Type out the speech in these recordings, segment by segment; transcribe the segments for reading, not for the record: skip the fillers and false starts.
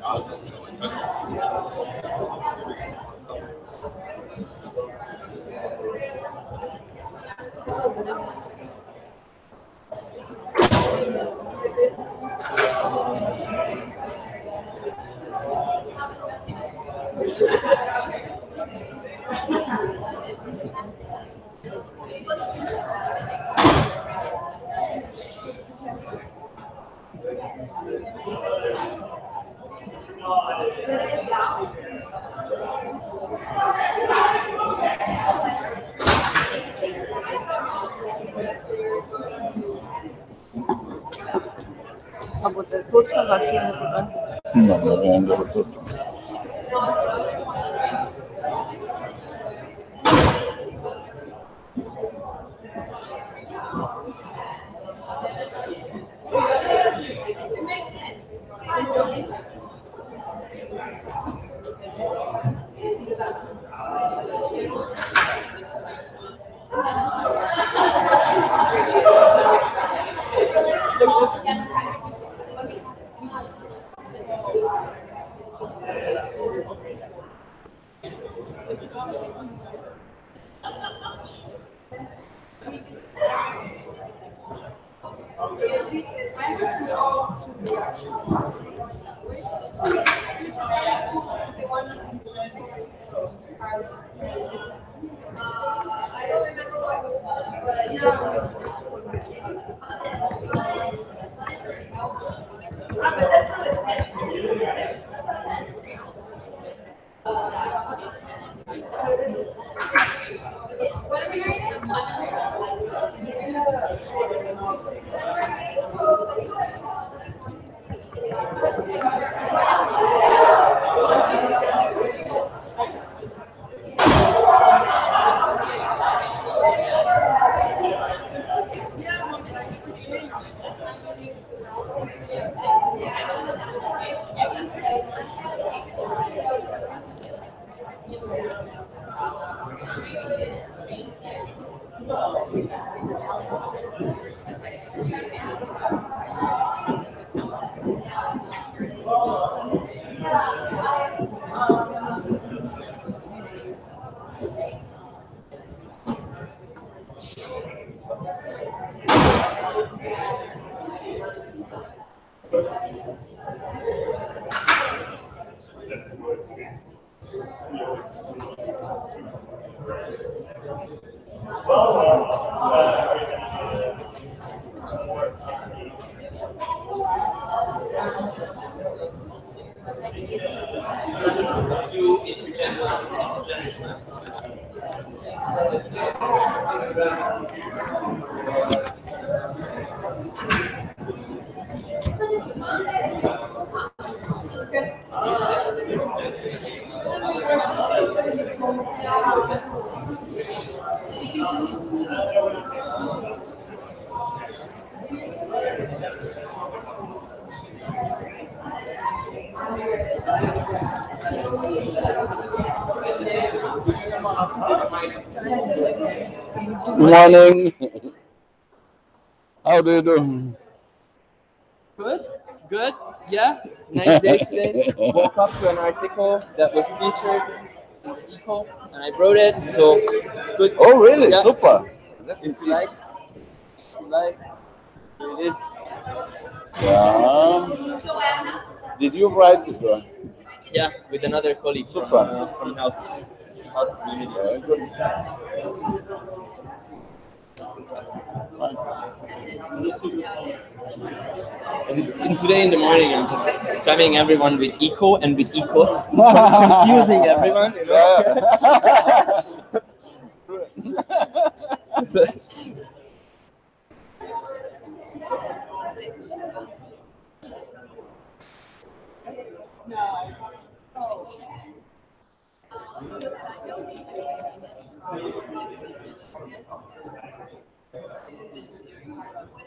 Ha potuto tutto alla fine No, non è andato tutto. Morning. How do you do? Good, good, yeah. Nice day today. Woke up to an article that was featured in the ECOS, and I wrote it. So good. Oh, really? Yeah. Super. If you like, here it is. Yeah. Did you write this one? Yeah, with another colleague Super. from health community. Very good. And today in the morning, I'm just spamming everyone with ECO and with ECOS, confusing everyone. You know?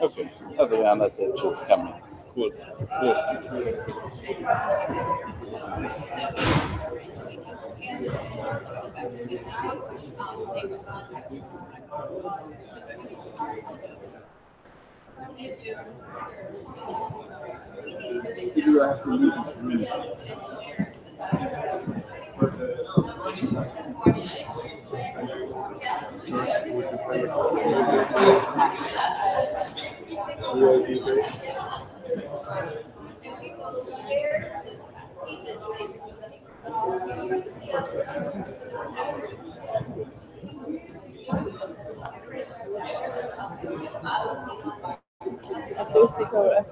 Okay. The message is coming. Cool. Cool. you have to leave this community. Hast du Sticker oder?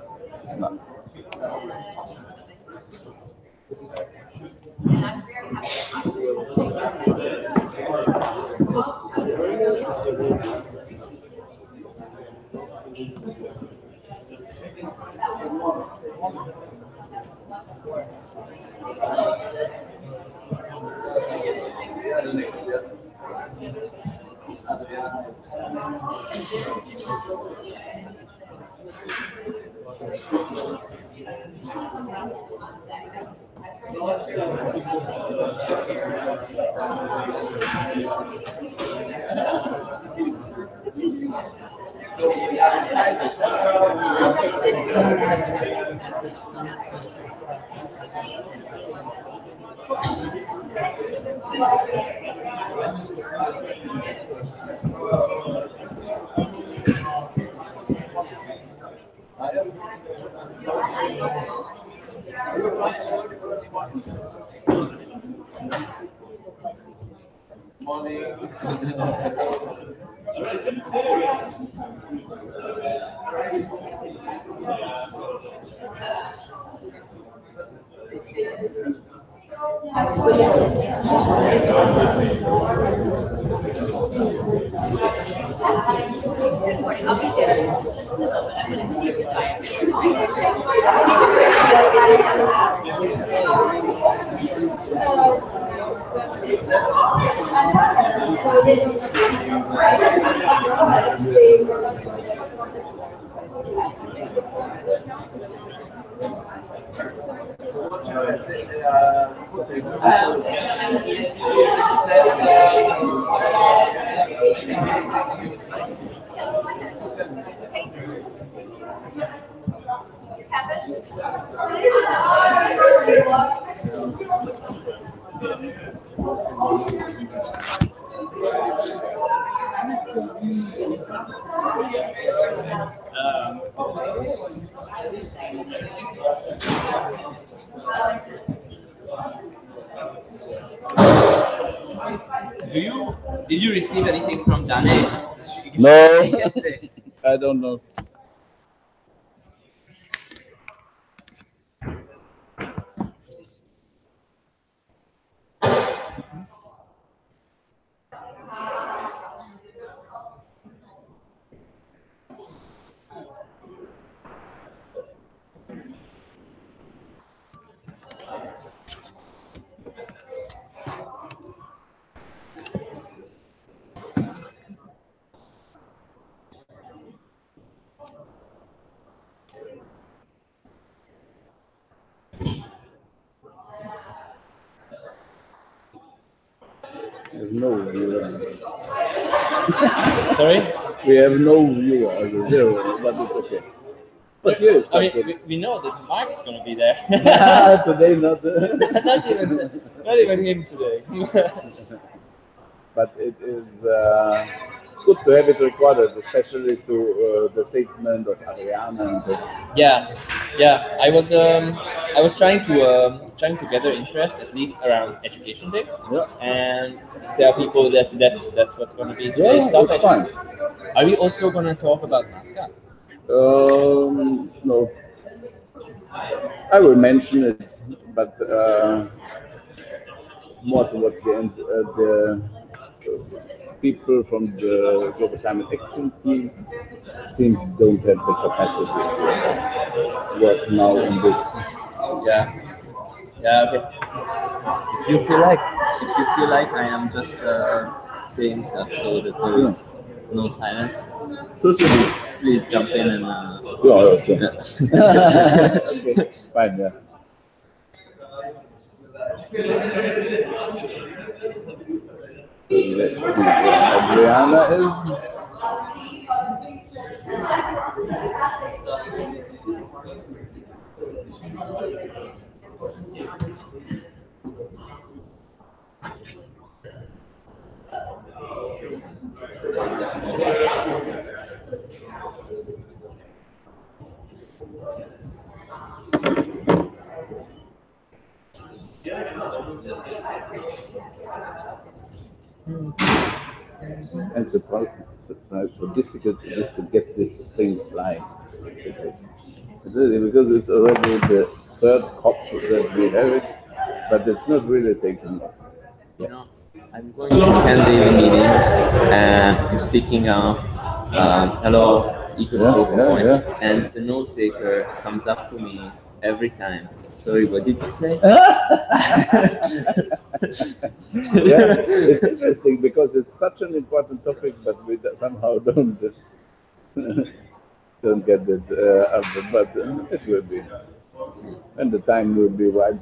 No. Did you receive anything from Dane? No, I don't know. There's no viewer. Sorry? We have no viewer, as a zero, but it's okay. But here it's I mean, quite good. we know that Mark's gonna be there. Today not. not even him today. But it is good to have it recorded, especially to the statement of Ariana and so. yeah. I was trying to gather interest at least around Education Day, Yeah. and there are people that's what's gonna be Yeah, today's it's topic. fine. Are we also gonna talk about NASCAR? No. I will mention it, but more towards the end. The people from the Global Climate Action Team seems don't have the capacity to work now on this. Yeah. Okay. If you feel like I am just saying stuff so that there is no silence, please jump in and. Yeah, okay. Okay, fine, yeah. Let's see where Adriana is. And surprised how difficult it is to get this thing flying. Because it's already the third COP that we have it, but it's not really taken off. You know, I'm going to attend daily meetings and I'm speaking hello, ECOS and the note taker comes up to me every time. Sorry, what did you say? Yeah, it's interesting because it's such an important topic, but we somehow don't get it up. But it will be, and the time will be right.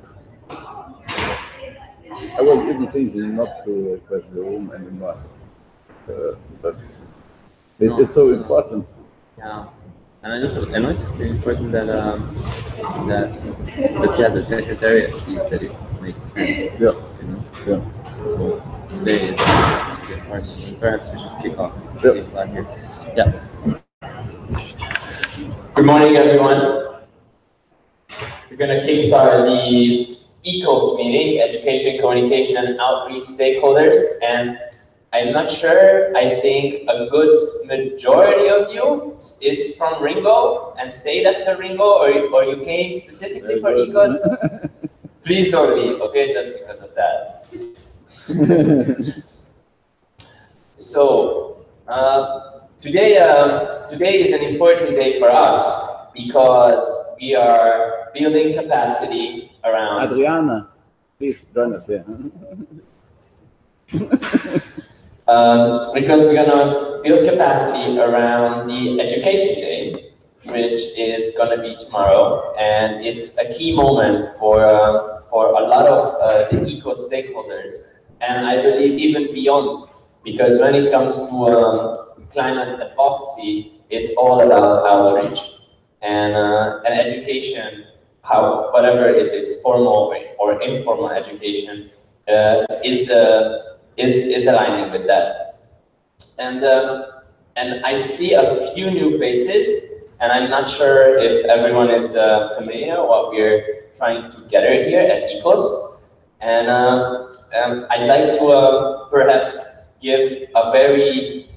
I was even thinking not to request the room anymore, but it is so important. Yeah. And I know it's very important that the secretariat sees that it makes sense. Yeah. You know? Yeah. So today it's important. Perhaps we should kick off. Yeah. Here. Yeah. Good morning, everyone. We're going to kickstart the ECOS meeting, Education, Communication, and Outreach Stakeholders. And I'm not sure, I think a good majority of you is from Ringo and stayed after Ringo, or you came specifically for ECOS. Please don't leave, okay, just because of that. So, today is an important day for us because we are building capacity around... Adriana, please join us here. Because we're gonna build capacity around the Education Day, which is gonna be tomorrow, and it's a key moment for a lot of the ECOS stakeholders, and I believe even beyond, because when it comes to climate advocacy, it's all about outreach and education. Whatever, if it's formal or informal education, is aligning with that. And I see a few new faces, and I'm not sure if everyone is familiar what we're trying to gather here at ECOS. And I'd like to perhaps give a very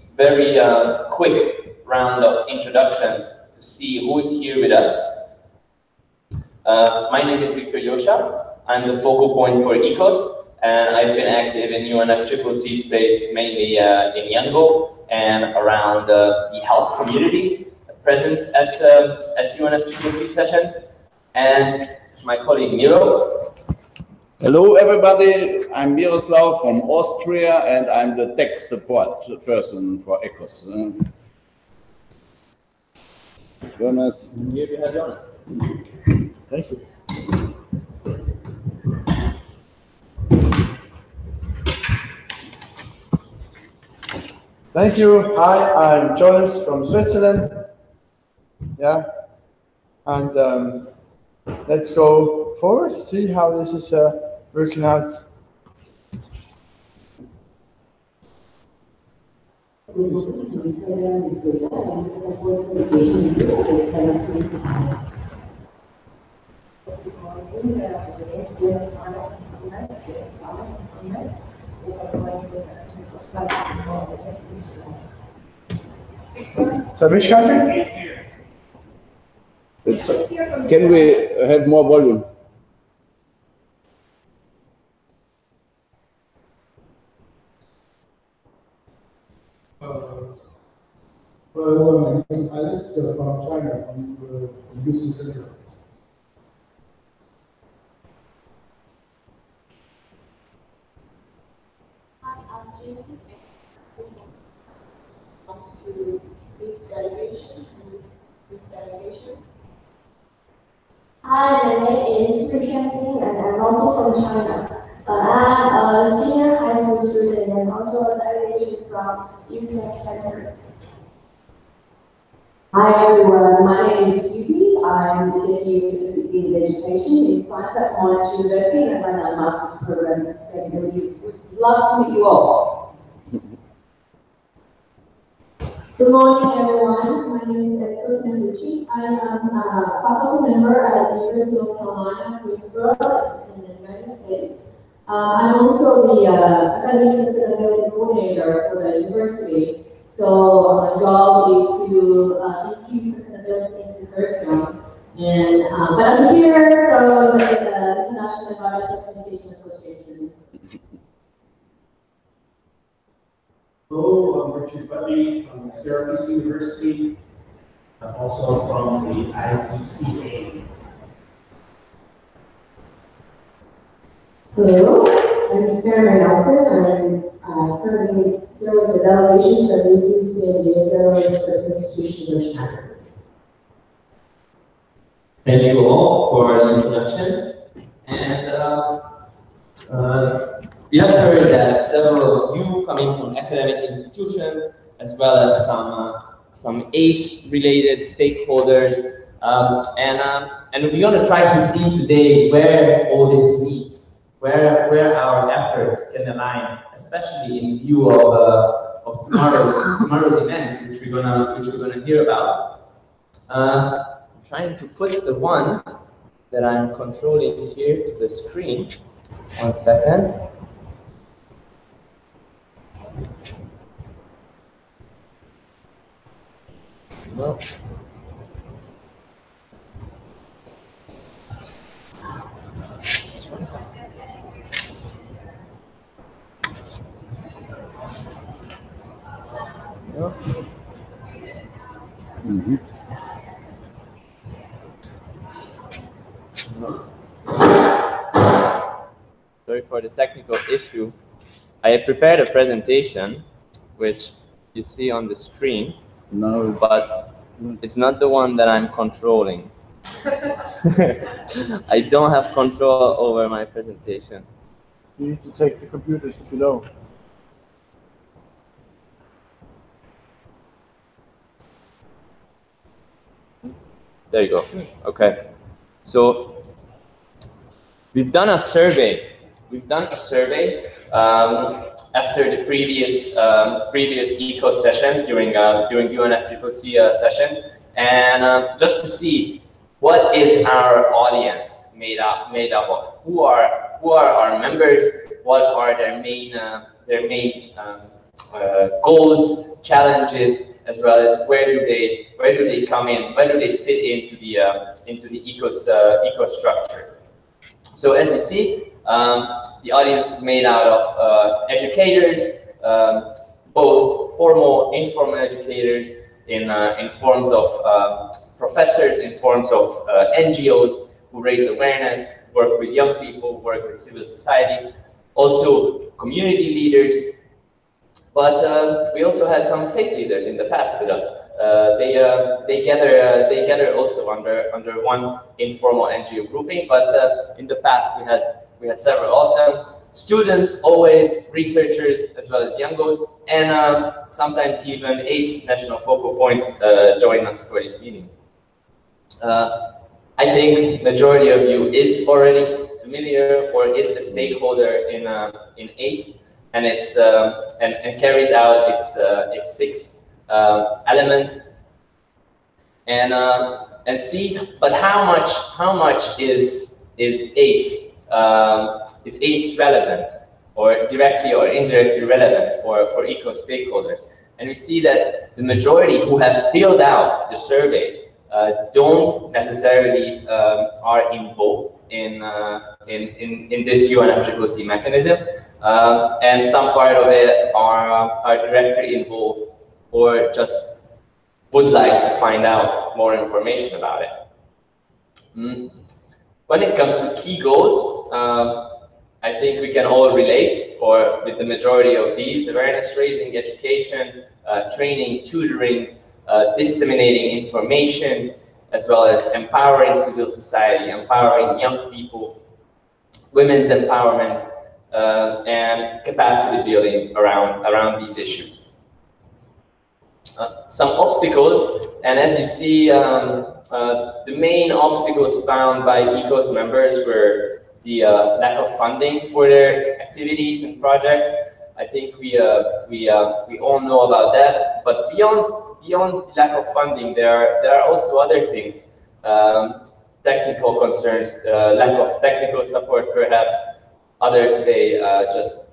quick round of introductions to see who is here with us. My name is Victor Yosha. I'm the focal point for ECOS. And I've been active in UNFCCC space, mainly in Yangon and around the health community, present at UNFCCC sessions. And it's my colleague Miro. Hello, everybody. I'm Miroslav from Austria, and I'm the tech support person for ECOS. Jonas. Here we have Jonas. Thank you. Thank you. Hi, I'm Jonas from Switzerland. Yeah, and let's go forward, see how this is working out. So which country? Can we have more volume? Well, my name is Alex from China, from the UC Center. Hi, I'm Jamie. Comes to this delegation. Hi, my name is Christian Ting, and I'm also from China. I'm a senior high school student and also a delegation from Youth Tech Center. Hi everyone, my name is Susie. I'm the Deputy Assistant Dean of Education in Science at Monash University, and I run our Master's Program in Sustainability. Would love to meet you all. Good morning, everyone. My name is Esther Namucci. I am a faculty member at the University of North Carolina, Greensboro, in the United States. I'm also the academic sustainability coordinator for the university. So my job is to infuse sustainability into curriculum. And but I'm here from the International Environmental Communication Association. Hello, I'm Richard Budney from Syracuse University, also from the IECA. Hello, I'm Sarah Nelson. I'm currently here with the delegation from UC San Diego Research Institution of China. Thank you all for the introductions. And we have heard that several of you coming from academic institutions, as well as some ACE-related stakeholders, and we're going to try to see today where all this meets, where our efforts can align, especially in view of tomorrow's events, which we're gonna hear about. I'm trying to put the one that I'm controlling here to the screen. 1 second. No. No. Mm-hmm. Sorry for the technical issue. I have prepared a presentation, which you see on the screen. No, but it's not the one that I'm controlling. I don't have control over my presentation. You need to take the computer to below. There you go. Okay. So we've done a survey. After the previous ECOS sessions during UNFCCC sessions, and just to see what is our audience made up of. Who are our members? What are their main goals, challenges, as well as where do they come in? Where do they fit into the ECOS structure? So as you see, the audience is made out of educators, both formal, informal educators, in forms of professors, in forms of NGOs who raise awareness, work with young people, work with civil society, also community leaders. But we also had some faith leaders in the past with us. They gather also under one informal NGO grouping, but in the past we had several of them. Students, always researchers, as well as youngos, and sometimes even ACE national focal points join us for this meeting. I think majority of you is already familiar or is a stakeholder in ACE, and it's and carries out its 6 elements. And see, but how much is ACE relevant, or directly or indirectly relevant for ECOS stakeholders? And we see that the majority who have filled out the survey don't necessarily are involved in this UNFCCC mechanism, and some part of it are directly involved or just would like to find out more information about it. When it comes to key goals, I think we can all relate, or with the majority of these: awareness raising, education, training, tutoring, disseminating information, as well as empowering civil society, empowering young people, women's empowerment, and capacity building around these issues. some obstacles, and as you see, the main obstacles found by ECOS members were the lack of funding for their activities and projects. I think we all know about that. But beyond the lack of funding, there are also other things, technical concerns, lack of technical support, perhaps. Others say just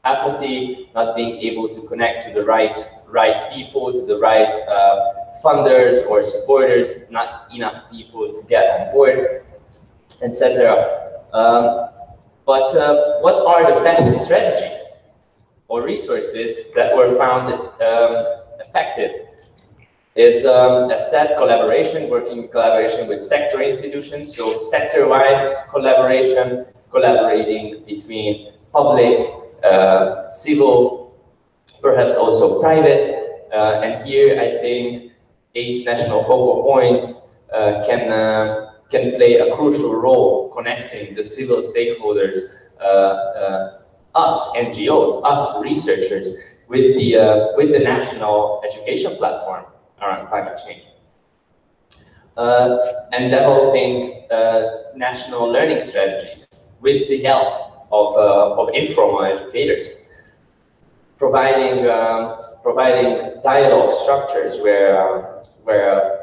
apathy, not being able to connect to the right people, to the right funders or supporters, not enough people to get on board, etc. But what are the best strategies or resources that were found effective? Is, as said, collaboration, working in collaboration with sector institutions, so sector-wide collaboration, collaborating between public, civil, perhaps also private, and here I think 8 national focal points can play a crucial role connecting the civil stakeholders, us NGOs, us researchers, with the national education platform around climate change, and developing national learning strategies with the help of informal educators, providing dialogue structures where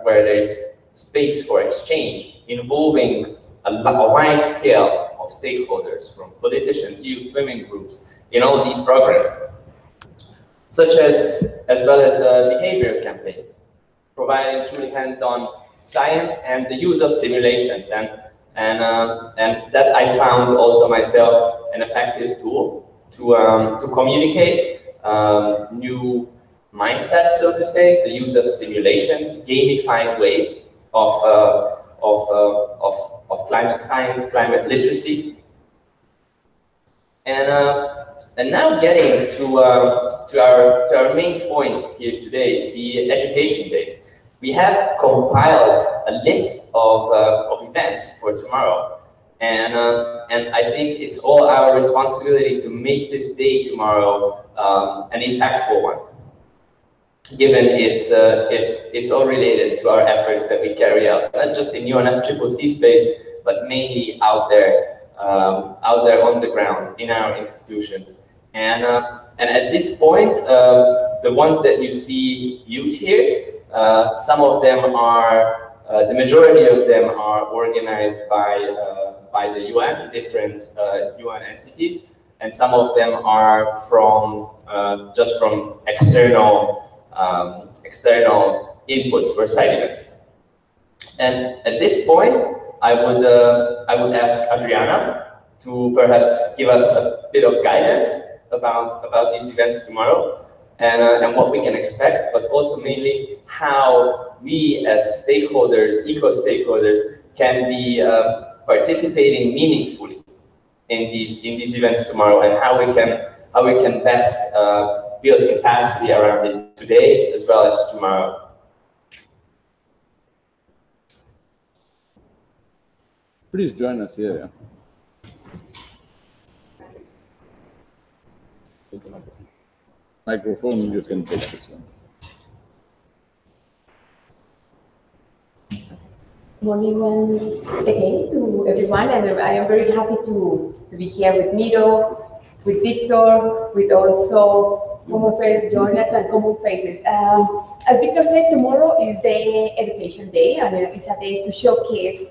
there's space for exchange, involving a wide scale of stakeholders, from politicians, youth, women groups, in all these programs, such as well as behavior campaigns, providing truly hands-on science and the use of simulations, and that I found also myself an effective tool to communicate new mindsets, so to say, the use of simulations, gamifying ways of climate science, climate literacy, and now getting to our main point here today, the Education Day. We have compiled a list of events for tomorrow, and I think it's all our responsibility to make this day tomorrow an impactful one, given it's all related to our efforts that we carry out, not just in UNFCCC space, but mainly out there on the ground in our institutions. And at this point, the ones that you see viewed here, some of them are, the majority of them are organized by the UN, different UN entities, and some of them are from just from external inputs for side events. And at this point, I would ask Adriana to perhaps give us a bit of guidance about these events tomorrow, and what we can expect, but also mainly how we as stakeholders, eco-stakeholders, can be participating meaningfully in these events tomorrow, and how we can best build capacity around it today as well as tomorrow. Please join us here. Use the microphone. Microphone, you can take this one. Morning once again to everyone, and I am very happy to be here with Miro, with Victor, with also common faces, joiners and common faces. As Victor said, tomorrow is the Education Day, and it's a day to showcase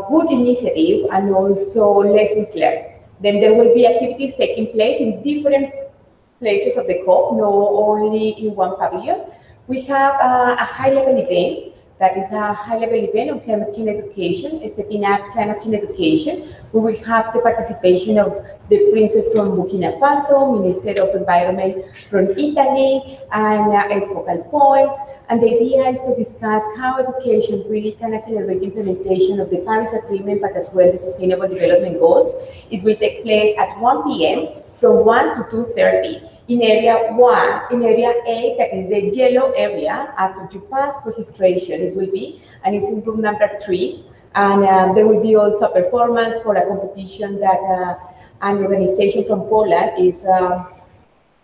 good initiative and also lessons learned. Then there will be activities taking place in different places of the COP, not only in one pavilion. We have a high-level event. That is a high-level event on climate change education, stepping up climate change education. We will have the participation of the princess from Burkina Faso, Minister of Environment from Italy, and 8 focal points. And the idea is to discuss how education really can accelerate implementation of the Paris Agreement, but as well the Sustainable Development Goals. It will take place at 1 p.m. from 1 to 2:30. In area 1, in area A, that is the yellow area, after you pass registration, it will be, and it's in room number 3. And there will be also a performance for a competition that an organization from Poland is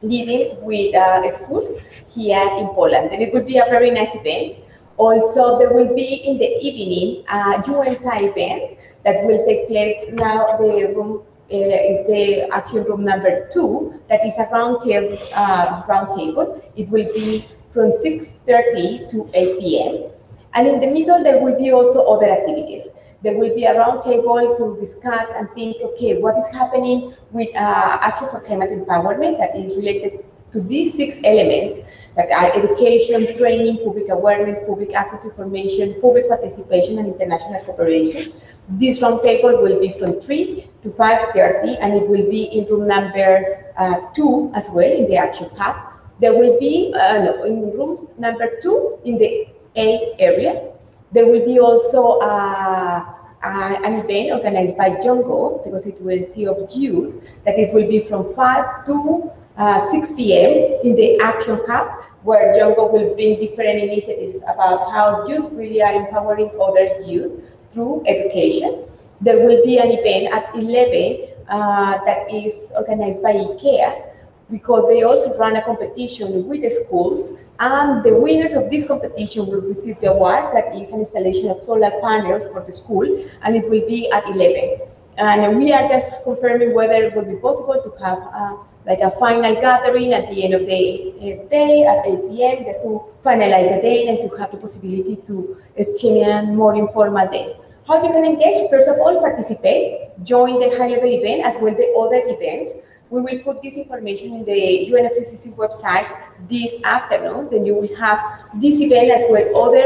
leading with schools here in Poland. And it will be a very nice event. Also, there will be in the evening a UNSA event that will take place now. The room is the action room number 2, that is a round table. It will be from 6:30 to 8 p.m. And in the middle, there will be also other activities. There will be a round table to discuss and think, okay, what is happening with Action for Climate Empowerment that is related to these 6 elements that are education, training, public awareness, public access to information, public participation, and international cooperation. This round table will be from 3 to 5:30, and it will be in room number 2 as well, in the Action Hub. There will be, in room number 2, in the A area, there will be also an event organized by Jongo, the constituency of youth, that it will be from 5 to 6 p.m. in the Action Hub, where Jongo will bring different initiatives about how youth really are empowering other youth through education. There will be an event at 11 that is organized by IKEA, because they also run a competition with the schools, and the winners of this competition will receive the award, that is an installation of solar panels for the school, and it will be at 11. And we are just confirming whether it will be possible to have like a final gathering at the end of the day at 8 p.m. just to finalize the day and to have the possibility to exchange a more informal day. How you can engage? First of all, participate, join the high-level event as well the other events. We will put this information in the UNFCCC website this afternoon. Then you will have this event as well other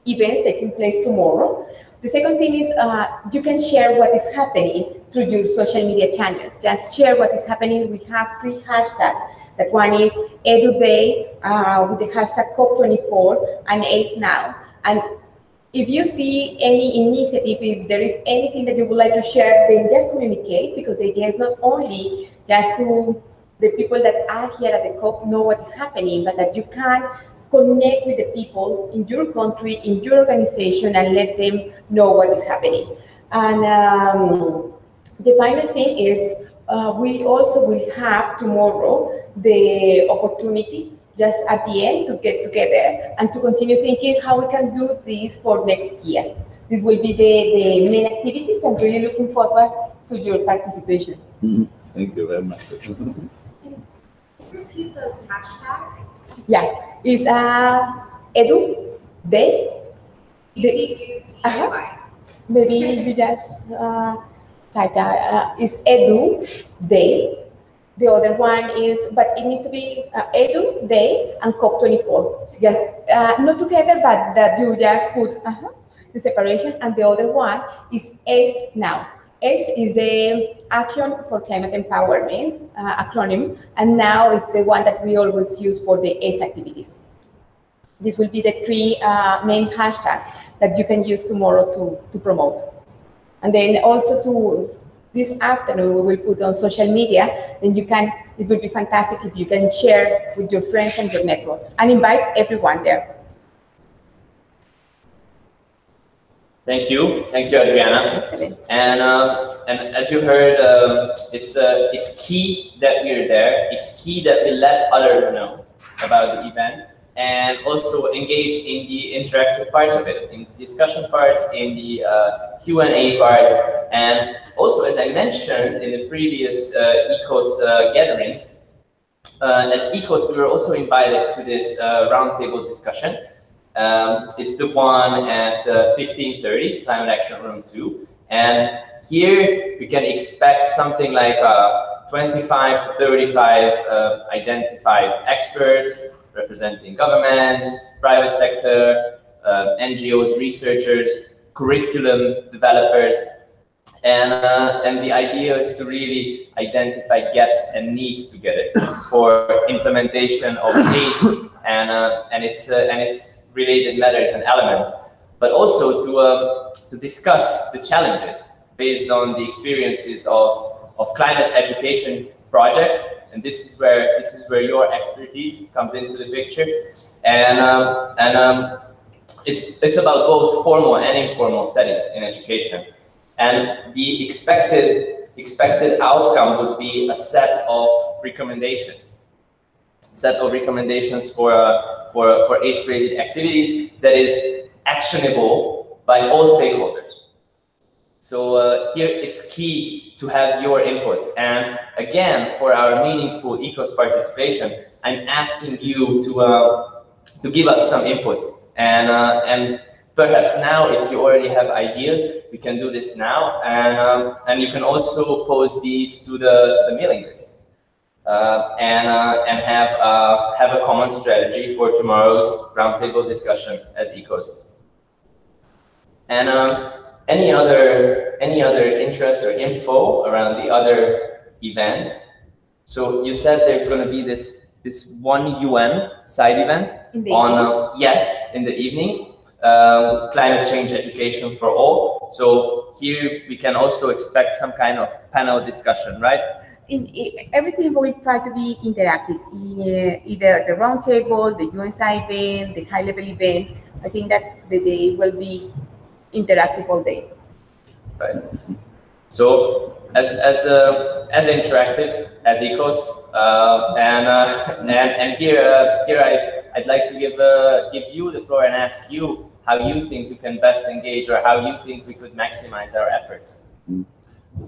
events taking place tomorrow. The second thing is you can share what is happening through your social media channels. Just share what is happening. We have 3 hashtags. That one is EduDay with the hashtag COP24 and AceNow. And if you see any initiative, if there is anything that you would like to share, then just communicate, because the idea is not only just to the people that are here at the COP know what is happening, but that you can connect with the people in your country, in your organization, and let them know what is happening. And the final thing is we also will have tomorrow the opportunity just at the end to get together and to continue thinking how we can do this for next year. This will be the main activities. I'm really looking forward to your participation. Thank you very much. Can you repeat those hashtags? Yeah, it's EduDay. EduDay. Maybe you just type that. It's EduDay. The other one is, but it needs to be EduDay and COP24. Just not together, but that you just put the separation. And the other one is AceNow. ACE is the Action for Climate Empowerment acronym, and now is the one that we always use for the ACE activities. This will be the 3 main hashtags that you can use tomorrow to promote. And then also this afternoon, we will put on social media, then it will be fantastic if you can share with your friends and your networks and invite everyone there. Thank you, Adriana. Excellent. And as you heard, it's key that we're there. It's key that we let others know about the event, and also engage in the interactive parts of it, in the discussion parts, in the Q&A parts, and also, as I mentioned in the previous ECOS gatherings, as ECOS, we were also invited to this roundtable discussion. It's the one at 15:30, Climate Action Room 2, and here we can expect something like 25 to 35 identified experts, representing governments, private sector, NGOs, researchers, curriculum developers, and the idea is to really identify gaps and needs together for implementation of ACE and its related matters and elements, but also to discuss the challenges based on the experiences of climate education projects. And this is where your expertise comes into the picture, and it's about both formal and informal settings in education. And the expected expected outcome would be a set of recommendations. For ACE-related activities that is actionable by all stakeholders. So here it's key to have your inputs. And again, for our meaningful ECOS participation, I'm asking you to give us some inputs. And perhaps now, if you already have ideas, we can do this now. And you can also post these to the mailing list. And have a common strategy for tomorrow's roundtable discussion as ECOS. And any other interest or info around the other events? So you said there's going to be this one UN side event on in the evening, climate change education for all. So here we can also expect some kind of panel discussion, right? Everything will try to be interactive, either the roundtable, the UN side event, the high-level event. I think that the day will be interactive all day. Right. So as interactive as ECOS, and here I'd like to give you the floor and ask you how you think we can best engage, or how you think we could maximize our efforts.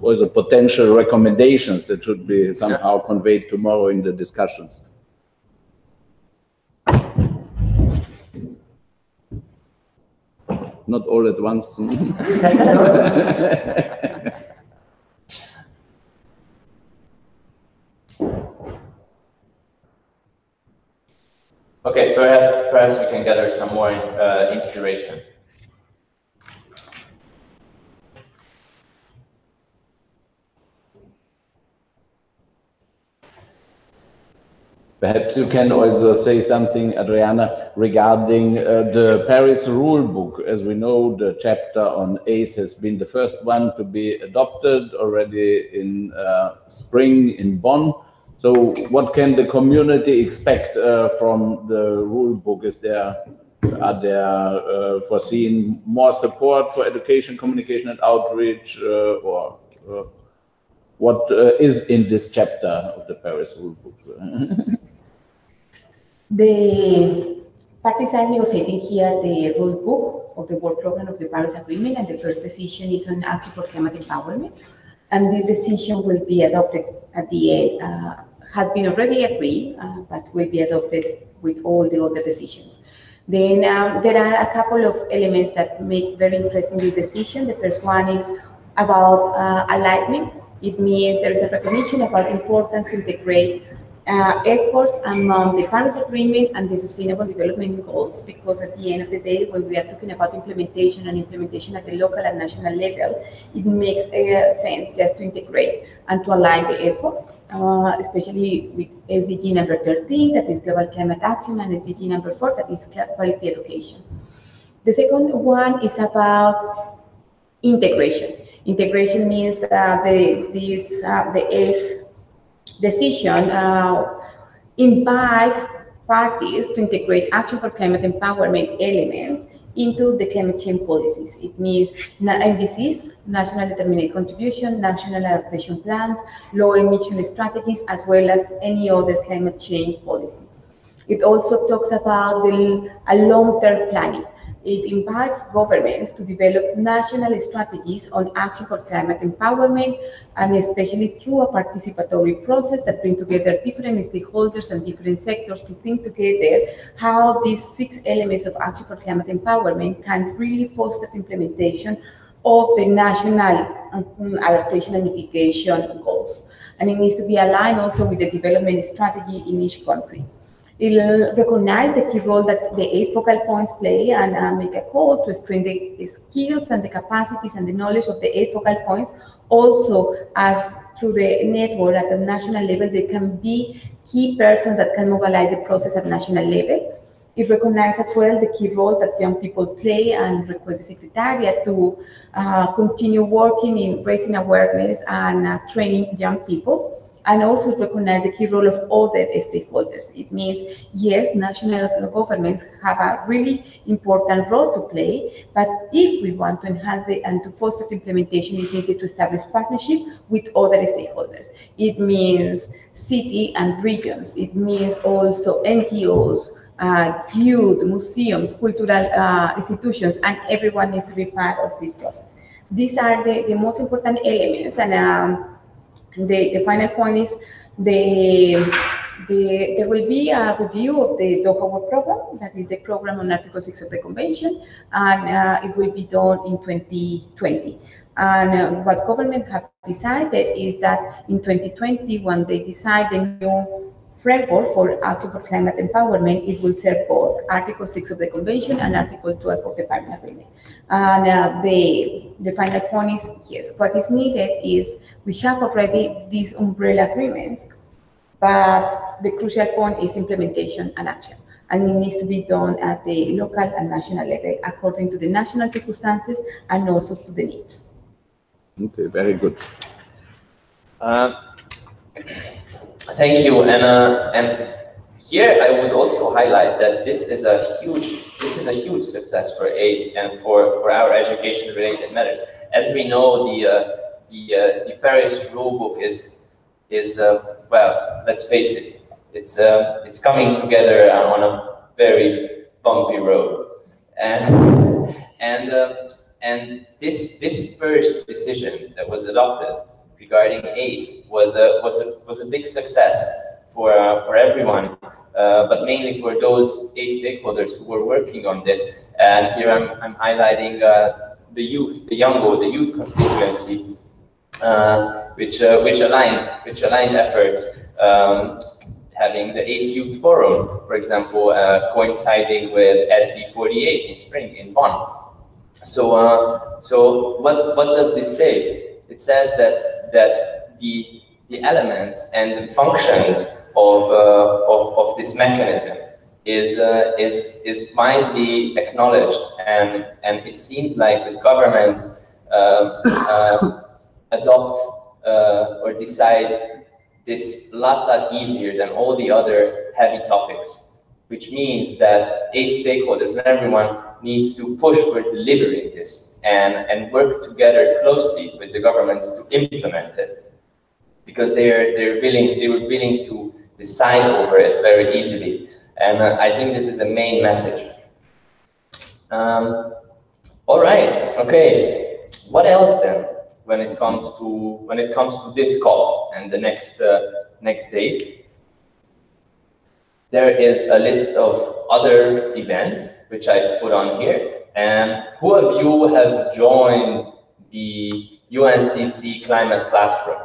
Was a potential recommendations that should be somehow conveyed tomorrow in the discussions. Not all at once. Okay, perhaps we can gather some more inspiration. Perhaps you can also say something, Adriana, regarding the Paris rule book. As we know, the chapter on ACE has been the first one to be adopted already in spring in Bonn. So what can the community expect from the rule book? Are there foreseen more support for education, communication and outreach, or what is in this chapter of the Paris rule book? The parties are negotiating here the rule book of the work program of the Paris Agreement, and the first decision is on action for climate empowerment. And this decision will be adopted at the end, had been already agreed, but will be adopted with all the other decisions. Then there are a couple of elements that make very interesting this decision. The first one is about alignment. It means there is a recognition about the importance to integrate efforts among the Paris Agreement and the Sustainable Development Goals, because at the end of the day, when we are talking about implementation at the local and national level, it makes sense just to integrate and to align the effort, especially with SDG number 13, that is Global Climate Action, and SDG number 4, that is Quality Education. The second one is about integration. Integration means the ACE decision invite parties to integrate action for climate empowerment elements into the climate change policies. It means NDCs, National Determined Contribution, National Adaptation Plans, low emission strategies, as well as any other climate change policy. It also talks about a long-term planning. It invites governments to develop national strategies on action for climate empowerment, and especially through a participatory process that brings together different stakeholders and different sectors to think together how these 6 elements of action for climate empowerment can really foster the implementation of the national adaptation and mitigation goals. And it needs to be aligned also with the development strategy in each country. It'll recognize the key role that the ACE focal points play, and make a call to strengthen the skills and the capacities and the knowledge of the ACE focal points. Also, as through the network at the national level, there can be key persons that can mobilize the process at national level. It recognizes as well the key role that young people play, and requests the Secretariat to continue working in raising awareness and training young people. and also recognize the key role of other stakeholders. It means, yes, national governments have a really important role to play, but if we want to enhance and to foster the implementation, it's needed to establish partnership with other stakeholders. It means city and regions. It means also NGOs, youth, museums, cultural institutions, and everyone needs to be part of this process. These are the most important elements, and the final point is there will be a review of the Doha Work Program, that is the program on Article 6 of the Convention, and it will be done in 2020. And what government have decided is that in 2020, when they decide the new framework for action for climate empowerment, it will serve both Article 6 of the Convention and Article 12 of the Paris Agreement. And the final point is, yes, what is needed is we have already these umbrella agreements, but the crucial point is implementation and action. And it needs to be done at the local and national level according to the national circumstances and also to the needs. Okay, very good. Thank you, and here I would also highlight that this is a huge success for ACE and for our education-related matters. As we know, the Paris rulebook is well, let's face it, it's coming together on a very bumpy road, and this first decision that was adopted regarding ACE was a big success for everyone, but mainly for those ACE stakeholders who were working on this. And here I'm highlighting the youth constituency, which aligned efforts, having the ACE Youth Forum, for example, coinciding with SB 48 in spring in Bonn. So what does this say? It says that the elements and the functions of this mechanism is widely acknowledged, and it seems like the governments adopt or decide this a lot easier than all the other heavy topics, which means that ACE stakeholders and everyone needs to push for delivering this and work together closely with the governments to implement it, because they were willing to decide over it very easily. And I think this is a main message. All right, okay. What else then when it comes to this call and the next days? There is a list of other events which I've put on here. And who of you have joined the UNCC Climate Classroom?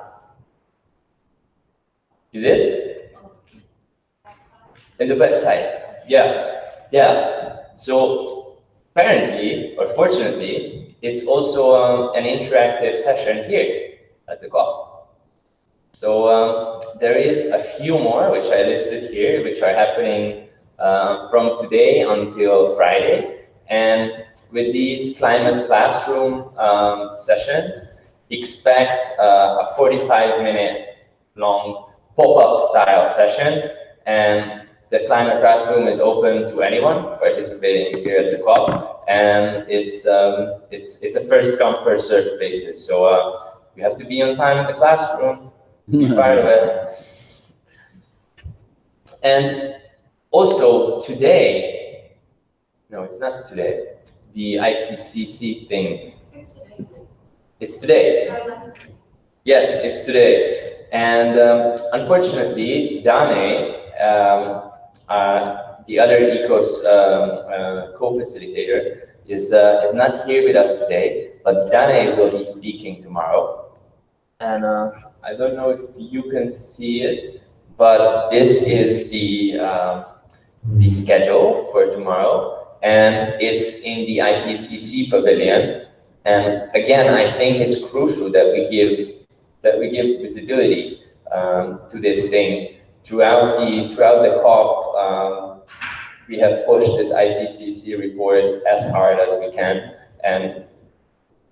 You did? In the website, yeah. So apparently, or fortunately, it's also an interactive session here at the COP. So there is a few more which I listed here, which are happening from today until Friday. And with these climate classroom sessions, expect a 45-minute long pop-up style session, and the climate classroom is open to anyone participating here at the COP, and it's a first-come, first-served basis. So you have to be on time at the classroom, be part of it. And also today, no, it's not today, the IPCC thing. It's today. Yes, it's today. And unfortunately, Dane, the other ECOS co-facilitator, is not here with us today, but Dane will be speaking tomorrow. And I don't know if you can see it, but this is the schedule for tomorrow. And it's in the IPCC pavilion. And again, I think it's crucial that we give visibility to this thing throughout the COP. We have pushed this IPCC report as hard as we can, and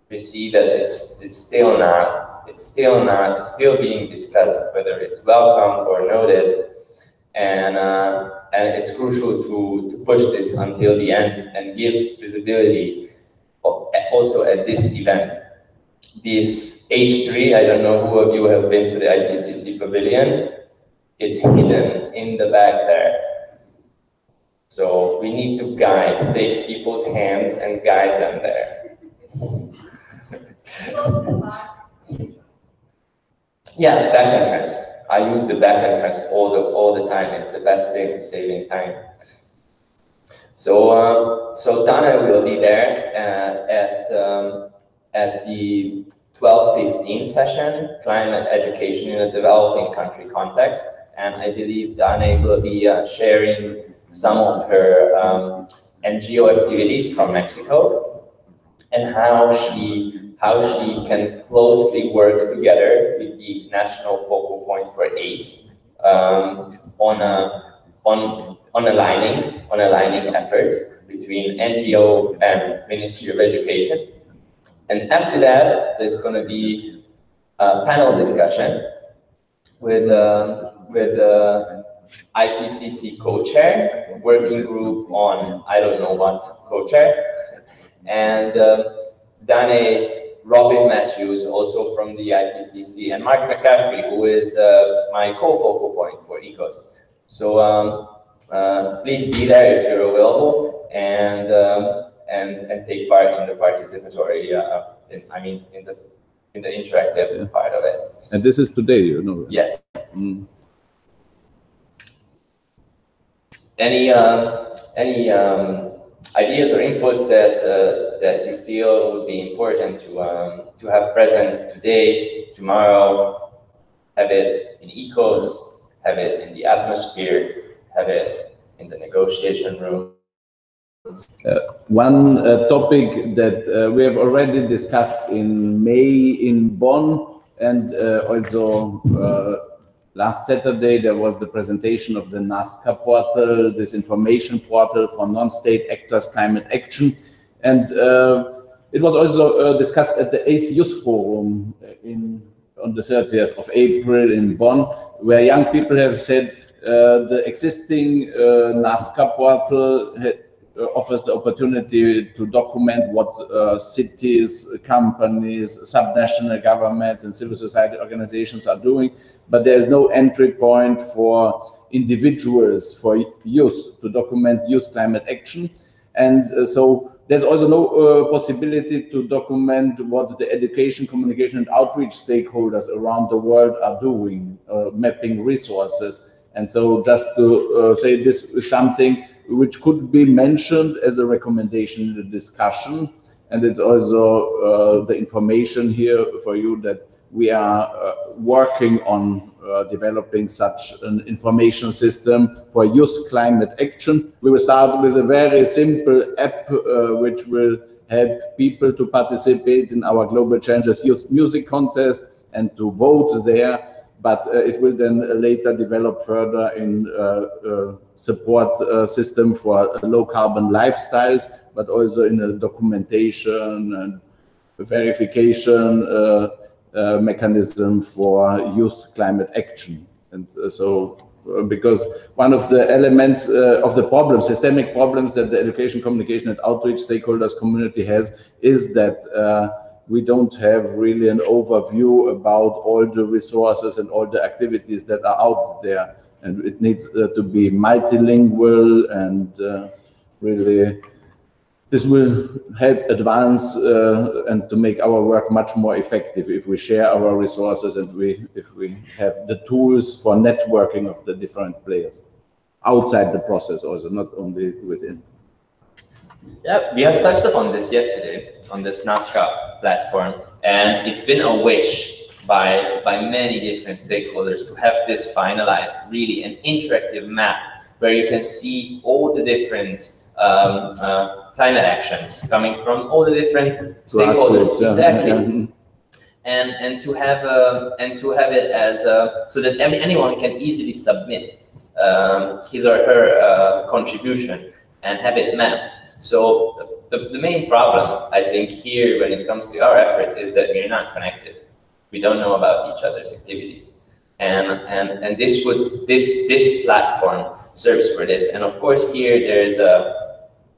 we see that it's still not It's still not. It's still being discussed whether it's welcomed or noted, and it's crucial to push this until the end and give visibility also at this event. This H3, I don't know who of you have been to the IPCC pavilion. It's hidden in the back there. So we need to take people's hands and guide them there. Yeah, back entrance. I use the back entrance all the time. It's the best thing, saving time. So Dana will be there at the 12:15 session, Climate Education in a Developing Country Context, and I believe Dana will be sharing some of her NGO activities from Mexico and how she can closely work together with the National Focal Point for ACE on aligning efforts between NGO and Ministry of Education. And after that, there's going to be a panel discussion with IPCC co-chair, working group on I don't know what co-chair, and Dane Robin Matthews, also from the IPCC, and Mark McCaffrey, who is my co-focal point for ECOS. So please be there if you're available, and take part in the participatory, in the interactive part of it. And this is today, you know. Yes. Mm. Any ideas or inputs that you feel would be important to have present today, tomorrow? Have it in ECOS, have it in the atmosphere, have it in the negotiation room. One topic that we have already discussed in May in Bonn, and also last Saturday there was the presentation of the NASCA portal, this information portal for non-state actors climate action, and it was also discussed at the ACE Youth Forum on the 30th of April in Bonn, where young people have said the existing NASCA portal offers the opportunity to document what cities, companies, subnational governments and civil society organizations are doing, but there is no entry point for individuals, for youth, to document youth climate action. And so there's also no possibility to document what the education, communication and outreach stakeholders around the world are doing, mapping resources. And so just to say this is something which could be mentioned as a recommendation in the discussion. And it's also the information here for you that we are working on developing such an information system for youth climate action. We will start with a very simple app which will help people to participate in our Global Challenges Youth Music Contest and to vote there. But it will then later develop further in support system for low carbon lifestyles, but also in a documentation and verification mechanism for youth climate action. And so, because one of the elements of the problem, systemic problems that the education, communication and outreach stakeholders community has is that we don't have really an overview about all the resources and all the activities that are out there. And it needs to be multilingual, and really this will help advance and to make our work much more effective if we share our resources and if we have the tools for networking of the different players outside the process also, not only within. Yeah, we have touched upon this yesterday on this NASCA platform, and it's been a wish by many different stakeholders to have this finalized, really an interactive map where you can see all the different climate actions coming from all the different stakeholders. Exactly. And to have it as so that anyone can easily submit his or her contribution and have it mapped. So the main problem, I think, here when it comes to our efforts is that we're not connected. We don't know about each other's activities. And this platform serves for this. And of course here there's a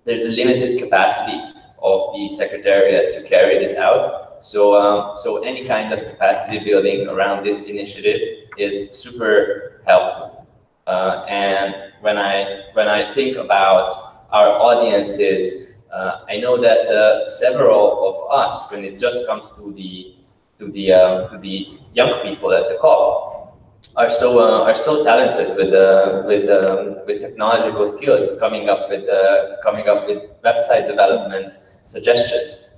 limited capacity of the Secretariat to carry this out. So, so any kind of capacity building around this initiative is super helpful. And when I think about our audiences, I know that several of us, when it just comes to the young people at the COP, are so talented with technological skills, coming up with website development suggestions,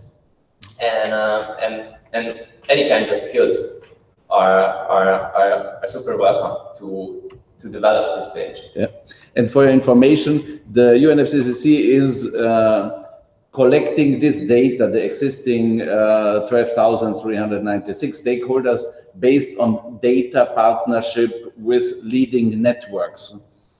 and any kinds of skills are super welcome to develop this page. Yeah, and for your information, the UNFCCC is collecting this data, the existing 12,396 stakeholders, based on data partnership with leading networks.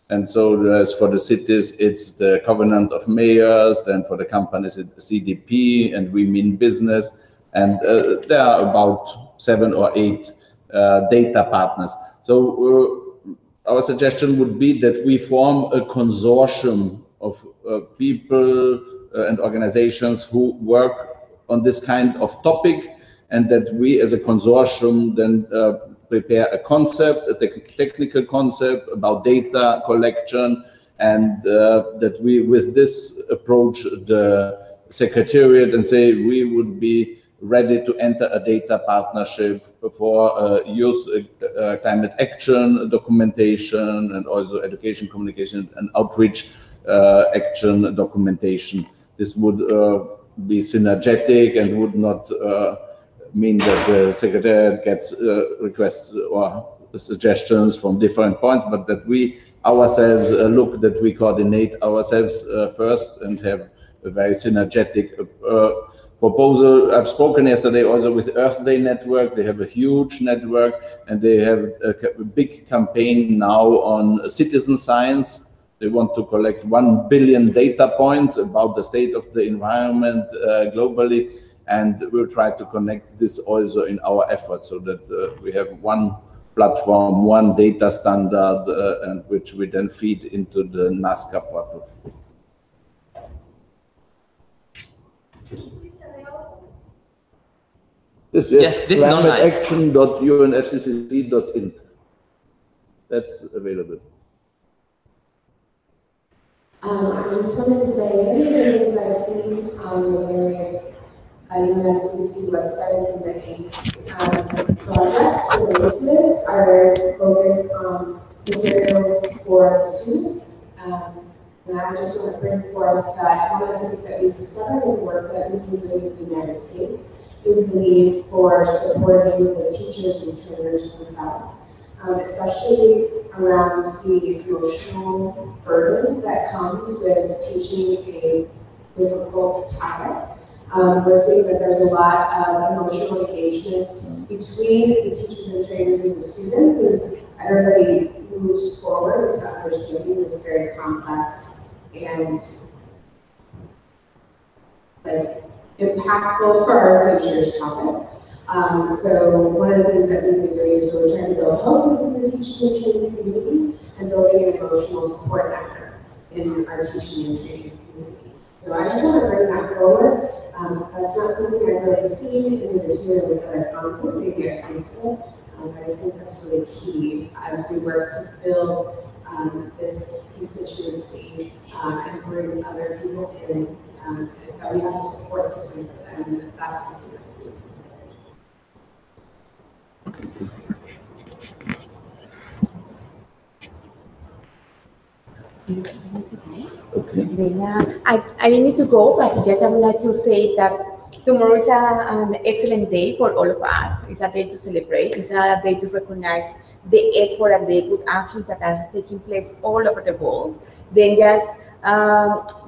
And so as for the cities, it's the Covenant of Mayors, then for the companies, it's CDP and We Mean Business. And there are about 7 or 8 data partners. So our suggestion would be that we form a consortium of people and organizations who work on this kind of topic, and that we as a consortium then prepare a concept, a technical concept about data collection, and that we with this approach the Secretariat and say we would be ready to enter a data partnership for youth climate action documentation, and also education, communication and outreach action documentation. This would be synergetic and would not mean that the Secretariat gets requests or suggestions from different points, but that we ourselves look that we coordinate ourselves first and have a very synergetic proposal. I've spoken yesterday also with Earth Day Network. They have a huge network, and they have a big campaign now on citizen science. They want to collect 1 billion data points about the state of the environment globally, and we'll try to connect this also in our efforts so that we have one platform, one data standard, and which we then feed into the NASCA portal. Yes, this is online. climateaction.unfccc.int. That's available. I just wanted to say, many of the things I've seen on the various UNFCCC websites and the ACE projects related to this are very focused on materials for the students. And I just want to bring forth that one of the things that we've discovered in the work that we've been doing in the United States is the need for supporting the teachers and trainers themselves, especially around the emotional burden that comes with teaching a difficult topic. We're seeing that there's a lot of emotional engagement between the teachers and trainers and the students as everybody moves forward into understanding this very complex and impactful for our future's topic. So one of the things that we've been doing is we're trying to build hope within the teaching and training community and building an emotional support network in our teaching and training community. So I just want to bring that forward. That's not something I've really seen in the materials that I've gone through, maybe at high but I think that's really key as we work to build this constituency and bring other people in, that we have a support system for them, and that's something that's being considered. Then I need to go, but just I would like to say that tomorrow is an excellent day for all of us. It's a day to celebrate. It's a day to recognize the effort and the good actions that are taking place all over the world. Then just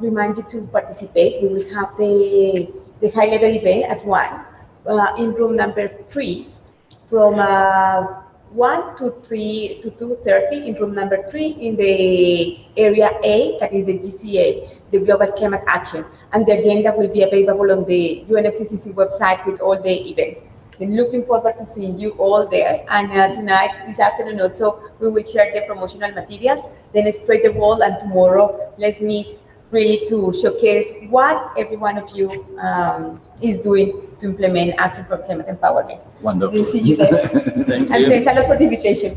remind you to participate. We will have the high-level event at 1 in room number 3 from 1 to 3 to 2:30 in room number 3 in the area A, that is the GCA, the Global Climate Action. And the agenda will be available on the UNFCCC website with all the events. Then looking forward to seeing you all there. And tonight, this afternoon also, we will share the promotional materials. Then spread the word, and tomorrow, let's meet really to showcase what every one of you is doing to implement Action for Climate Empowerment. Wonderful. We'll see you there. Thank And you. thanks a lot for the invitation.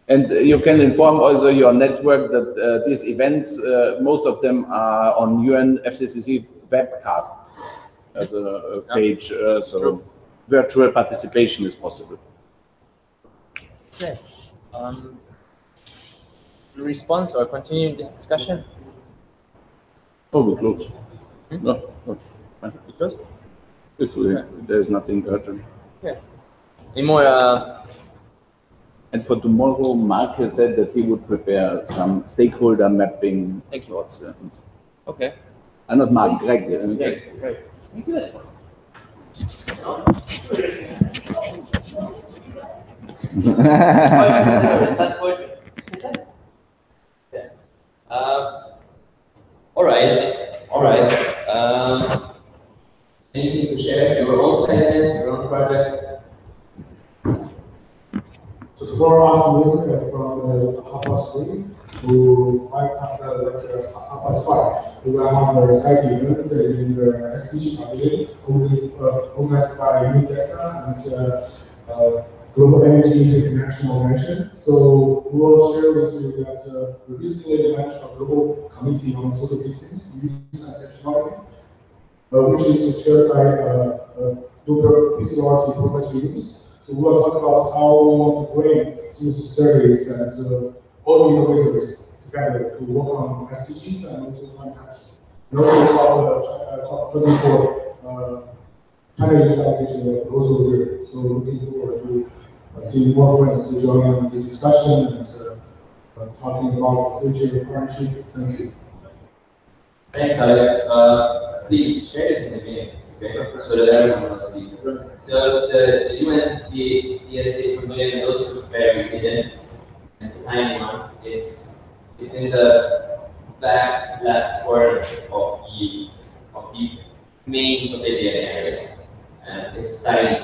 And you can inform also your network that these events, most of them are on UNFCCC webcast as a page, so virtual participation is possible. Okay. Response or continue this discussion? Oh, we close. No, We close? if there's nothing urgent. Yeah. Any more? And for tomorrow, Mark has said that he would prepare some stakeholder mapping thoughts. Okay. Not Mark, Greg. Right. Good. All right. Anything to share? Your own segments, your own projects? So tomorrow afternoon from 3:30 to 5:30, we will have a site event in the SDG pavilion organized by UNITESA and Global Energy International Organization. So we will share with you that we recently launched a global committee on social systems, use and technology, which is chaired by Dr. Pixelorty Professor Yunus. So we will talk about how we want to bring civil societies and all innovators together to work on SDGs and also climate action. And also COP24 China Youth Delegation will also here. So looking forward to seeing more friends to join the discussion and talking about the future partnership. Thank you. Thanks, Alex. Please share this in the meetings, okay? So that everyone knows the the UN, the ESA pavilion is also very hidden. It's a tiny one. It's in the back left corner of the main pavilion area, and it's tiny.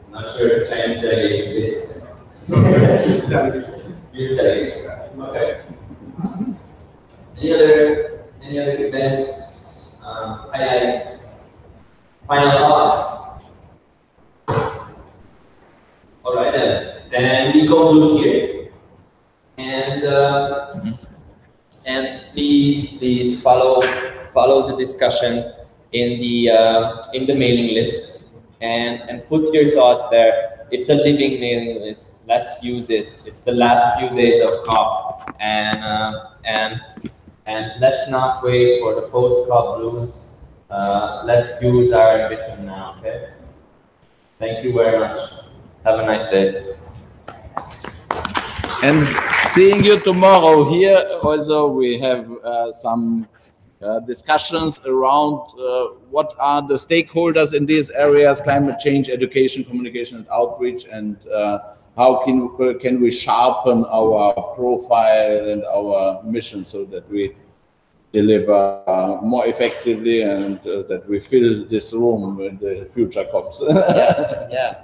I'm not sure if the Chinese delegation fits there. Youth delegation. Okay. Any other events, highlights, final thoughts? All right then we conclude here, and please follow the discussions in the mailing list, and put your thoughts there. It's a living mailing list. Let's use it. It's the last few days of COP, and let's not wait for the post-COP blues. Let's use our ambition now. Okay. Thank you very much. Have a nice day. And seeing you tomorrow here. Also, we have some discussions around what are the stakeholders in these areas: climate change, education, communication, and outreach, and how can we sharpen our profile and our mission so that we deliver more effectively and that we fill this room with the future COPs. Yeah.